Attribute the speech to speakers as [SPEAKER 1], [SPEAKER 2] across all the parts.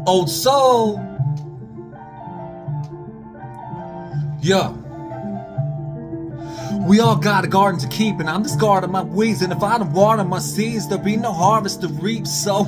[SPEAKER 1] Old soul. Yeah. We all got a garden to keep, and I'm just guarding my weeds. And if I don't water my seeds, there'll be no harvest to reap. So,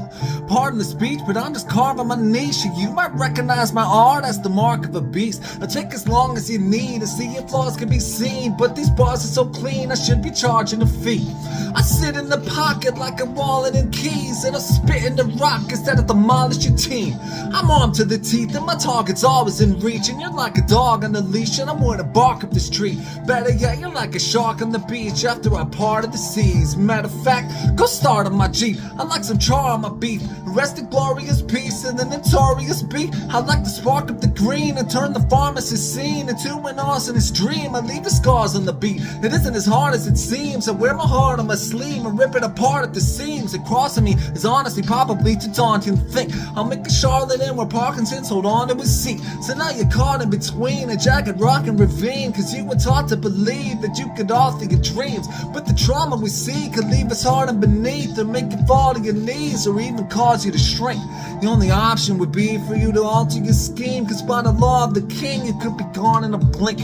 [SPEAKER 1] pardon the speech, but I'm just carving my niche. You might recognize my art as the mark of a beast. It'll take as long as you need to see if flaws can be seen. But these bars are so clean, I should be charging a fee. I sit in the pocket like a wallet and keys, and I'll spit in the rock instead of demolish your team. I'm armed to the teeth, and my target's always in reach. And you're like a dog on a leash, and I'm going to bark up this tree. Better yet, you're like a shark on the beach after I parted the seas. Matter of fact, go start on my Jeep. I like some char on my beef. Rest in glorious peace and the notorious beat. I like to spark up the green and turn the pharmacist scene into an arsonist dream. I leave the scars on the beat. It isn't as hard as it seems. I wear my heart on my sleeve and rip it apart at the seams. And crossing me is honestly probably too daunting to think. I'll make a Charlatan where Parkinson's hold on to his seat. So now you're caught in between a jagged rock and ravine, cause you were taught to believe that you could alter your dreams. But the trauma we see could leave us hard and beneath, or make you fall to your knees, or even cause you to shrink. The only option would be for you to alter your scheme, cause by the law of the king you could be gone in a blink.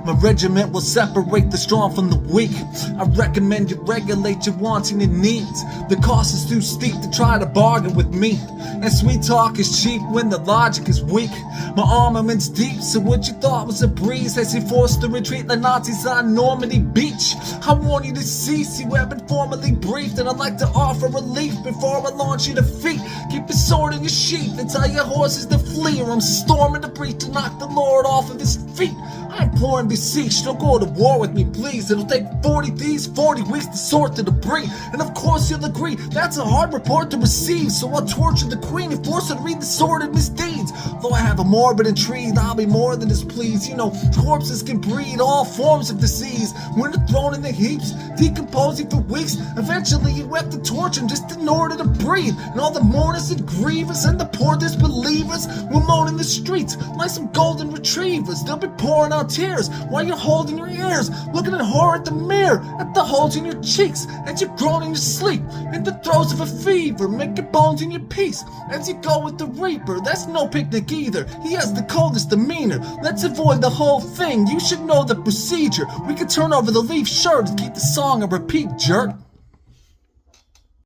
[SPEAKER 1] My regiment will separate the strong from the weak. I recommend you regulate your wants and your needs. The cost is too steep to try to bargain with me, and sweet talk is cheap when the logic is weak. My armament's deep, so what you thought was a breeze has you forced to retreat like Nazis on Normandy Beach. I want you to cease, you have been formally briefed, and I'd like to offer relief before I launch you to feet. Keep your sword in your sheath and tell your horses to flee, or I'm storming the breach to knock the Lord off of his feet. I implore and beseech, don't go to war with me, please. It'll take 40 days, 40 weeks to sort the debris. And of course you'll agree, that's a hard report to receive. So I'll torture the queen and force her to read the sordid misdeeds. Though I have a morbid intrigue, I'll be more than displeased. You know, corpses can breed all forms of disease. When they're thrown in the heaps, decomposing for weeks, eventually you have to torture them just in order to breathe. And all the mourners and grievers and the poor disbelievers will moan in the streets like some golden retrievers. They'll be pouring out tears while you're holding your ears, looking in horror at the mirror, at the holes in your cheeks, as you groan in your sleep, in the throes of a fever, make your bones in your peace, as you go with the reaper. That's no picnic either, he has the coldest demeanor. Let's avoid the whole thing, you should know the procedure. We could turn over the leaf, sure, to keep the song a repeat, jerk.